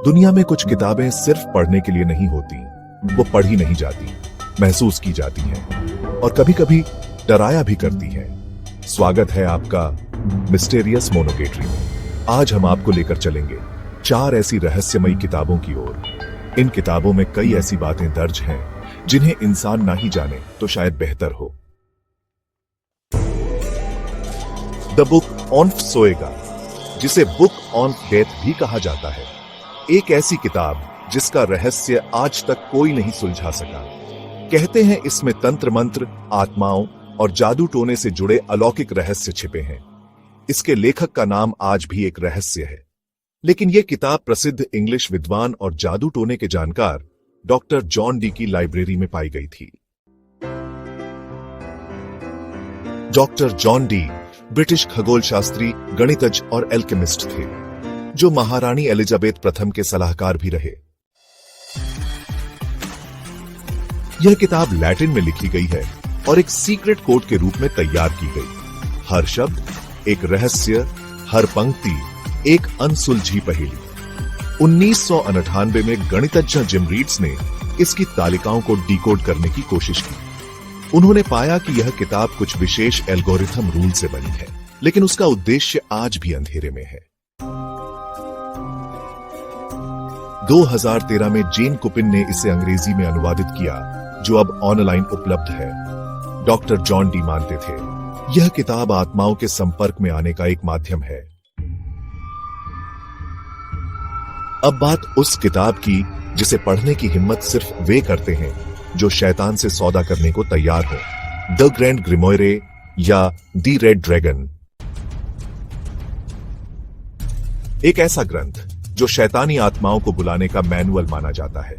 दुनिया में कुछ किताबें सिर्फ पढ़ने के लिए नहीं होती, वो पढ़ी नहीं जाती, महसूस की जाती हैं और कभी-कभी डराया भी करती हैं। स्वागत है आपका मिस्टीरियस मोनोगेटरी में। आज हम आपको लेकर चलेंगे 4 ऐसी रहस्यमयी किताबों की ओर। इन किताबों में कई ऐसी बातें दर्ज हैं जिन्हें इंसान ना ही जाने तो शायद बेहतर हो। द बुक ऑन सोएगा, जिसे बुक ऑन डेथ भी कहा जाता है, एक ऐसी किताब जिसका रहस्य आज तक कोई नहीं सुलझा सका। कहते हैं इसमें तंत्र मंत्र, आत्माओं और जादू टोने से जुड़े अलौकिक रहस्य छिपे हैं। इसके लेखक का नाम आज भी एक रहस्य है, लेकिन यह किताब प्रसिद्ध इंग्लिश विद्वान और जादू टोने के जानकार डॉक्टर जॉन डी की लाइब्रेरी में पाई गई थी। डॉक्टर जॉन डी ब्रिटिश खगोलशास्त्री, गणितज्ञ और एल्केमिस्ट थे, जो महारानी एलिजाबेथ प्रथम के सलाहकार भी रहे। यह किताब लैटिन में लिखी गई है और एक सीक्रेट कोड के रूप में तैयार की गई। हर शब्द एक रहस्य, हर पंक्ति एक अनसुलझी पहेली। 1998 में गणितज्ञ जिम रीड्स ने इसकी तालिकाओं को डिकोड करने की कोशिश की। उन्होंने पाया कि यह किताब कुछ विशेष एल्गोरिथम रूल से बनी है, लेकिन उसका उद्देश्य आज भी अंधेरे में है। 2013 में जेन कुपिन ने इसे अंग्रेजी में अनुवादित किया, जो अब ऑनलाइन उपलब्ध है। डॉक्टर जॉन डी मानते थे यह किताब आत्माओं के संपर्क में आने का एक माध्यम है। अब बात उस किताब की जिसे पढ़ने की हिम्मत सिर्फ वे करते हैं जो शैतान से सौदा करने को तैयार हो। द ग्रैंड ग्रिमोire या दी रेड ड्रैगन, एक ऐसा ग्रंथ जो शैतानी आत्माओं को बुलाने का मैनुअल माना जाता है।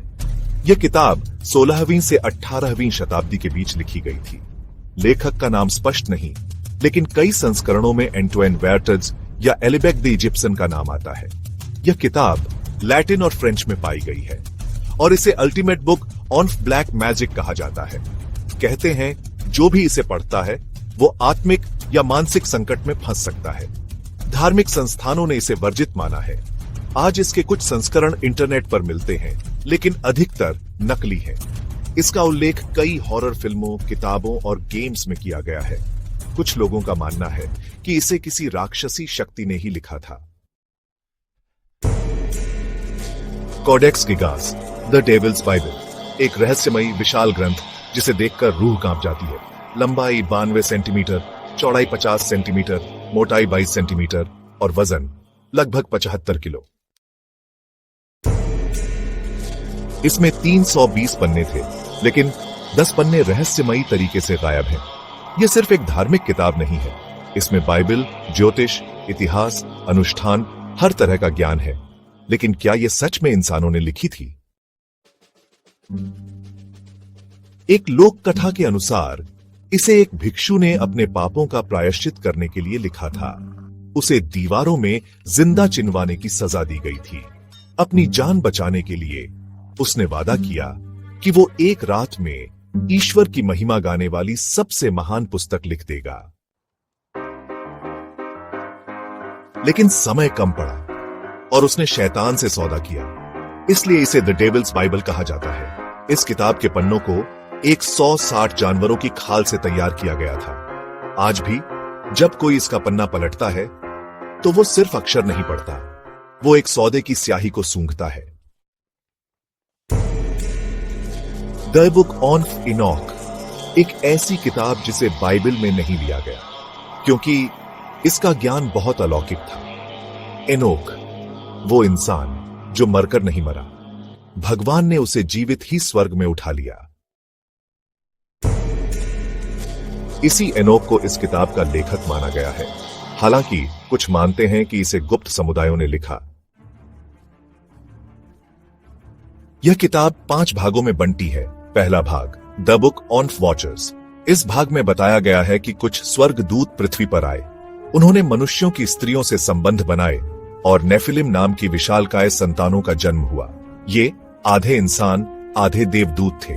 यह किताब 16वीं से 18वीं शताब्दी के बीच लिखी गई थी। लेखक का नाम स्पष्ट नहीं, लेकिन कई संस्करणों में एंटोइन वेर्टज या एलिबेक द इजिप्शियन का नाम आता है। यह किताब लैटिन और फ्रेंच में पाई गई है और इसे ultimate book on black magic कहा जाता है। कहते हैं जो भी इसे पढ़ता है वो आत्मिक या मानसिक संकट में फंस सकता है। धार्मिक संस्थानों ने इसे वर्जित माना है। आज इसके कुछ संस्करण इंटरनेट पर मिलते हैं, लेकिन अधिकतर नकली हैं। इसका उल्लेख कई हॉरर फिल्मों, किताबों और गेम्स में किया गया है। कुछ लोगों का मानना है कि इसे किसी राक्षसी शक्ति ने ही लिखा था। Codex Gigas, the Devil's Bible, एक रहस्यमयी विशाल ग्रंथ जिसे देखकर रूह कांप जाती है। लंबाई 92 सेंटीमीटर, चौड़ाई 50 सेंटीमीटर, मोटाई 22 सेंटीमीटर और वजन लगभग 75 किलो। इसमें 320 पन्ने थे, लेकिन 10 पन्ने रहस्यमयी तरीके से गायब हैं। यह सिर्फ एक धार्मिक किताब नहीं है। इसमें बाइबल, ज्योतिष, इतिहास, अनुष्ठान, हर तरह का ज्ञान है। लेकिन क्या यह सच में इंसानों ने लिखी थी? एक लोक कथा के अनुसार इसे एक भिक्षु ने अपने पापों का प्रायश्चित करने के लिए लिखा था। उसे दीवारों में जिंदा चिनवाने की सजा दी गई थी। अपनी जान बचाने के लिए उसने वादा किया कि वो एक रात में ईश्वर की महिमा गाने वाली सबसे महान पुस्तक लिख देगा। लेकिन समय कम पड़ा और उसने शैतान से सौदा किया। इसलिए इसे द डेविल्स बाइबल कहा जाता है। इस किताब के पन्नों को 160 जानवरों की खाल से तैयार किया गया था। आज भी जब कोई इसका पन्ना पलटता है तो वो सिर्फ अक्षर नहीं पढ़ता, वो एक सौदे की स्याही को सूंघता है। द बुक ऑन इनॉक, एक ऐसी किताब जिसे बाइबल में नहीं लिया गया क्योंकि इसका ज्ञान बहुत अलौकिक था। एनोक, वो इंसान जो मरकर नहीं मरा, भगवान ने उसे जीवित ही स्वर्ग में उठा लिया। इसी एनोक को इस किताब का लेखक माना गया है। हालांकि कुछ मानते हैं कि इसे गुप्त समुदायों ने लिखा। यह किताब 5 भागों में बंटी है। पहला भाग, द बुक ऑन वॉचर्स। इस भाग में बताया गया है कि कुछ स्वर्गदूत पृथ्वी पर आए। उन्होंने मनुष्यों की स्त्रियों से संबंध बनाए और नेफिलिम नाम की विशालकाय संतानों का जन्म हुआ। ये आधे इंसान, आधे देवदूत थे।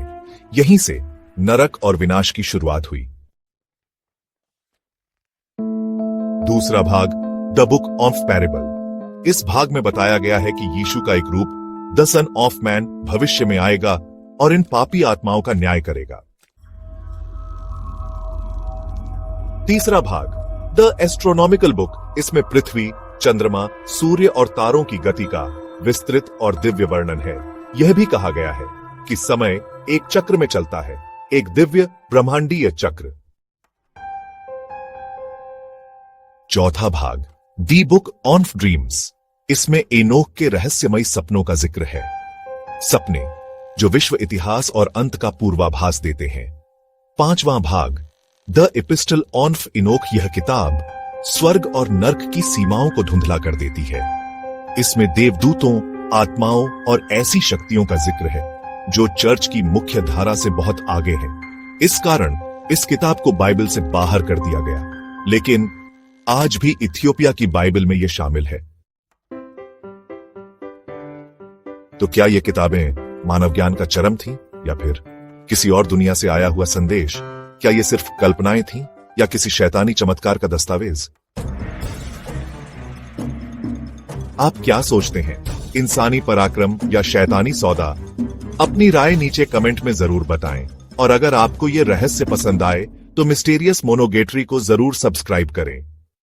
यहीं से नरक और विनाश की शुरुआत हुई। दूसरा भाग, द बुक ऑफ पैरेबल। इस भाग में बताया गया है कि यीशु का एक रूप द सन ऑफ मैन भविष्य में आएगा और इन पापी आत्माओं का न्याय करेगा। तीसरा भाग द एस्ट्रोनॉमिकल बुक, इसमें पृथ्वी, चंद्रमा, सूर्य और तारों की गति का विस्तृत और दिव्य वर्णन है। यह भी कहा गया है कि समय एक चक्र में चलता है, एक दिव्य ब्रह्मांडीय चक्र। चौथा भाग दी बुक ऑफ ड्रीम्स, इसमें एनोक के रहस्यमयी सपनों का जिक्र है। सपने जो विश्व इतिहास और अंत का पूर्वाभास देते हैं। पांचवां भाग द एपिस्टल ऑफ इनोक, यह किताब स्वर्ग और नर्क की सीमाओं को धुंधला कर देती है। इसमें देवदूतों, आत्माओं और ऐसी शक्तियों का जिक्र है जो चर्च की मुख्य धारा से बहुत आगे है। इस कारण इस किताब को बाइबल से बाहर कर दिया गया, लेकिन आज भी इथियोपिया की बाइबल में यह शामिल है। तो क्या ये किताबें मानव ज्ञान का चरम थी या फिर किसी और दुनिया से आया हुआ संदेश? क्या ये सिर्फ कल्पनाएं थीं या किसी शैतानी चमत्कार का दस्तावेज? आप क्या सोचते हैं, इंसानी पराक्रम या शैतानी सौदा? अपनी राय नीचे कमेंट में जरूर बताएं। और अगर आपको ये रहस्य पसंद आए तो मिस्टीरियस मोनोगेटरी को जरूर सब्सक्राइब करें।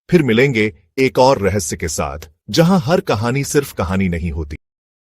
फिर मिलेंगे एक और रहस्य के साथ, जहां हर कहानी सिर्फ कहानी नहीं होती।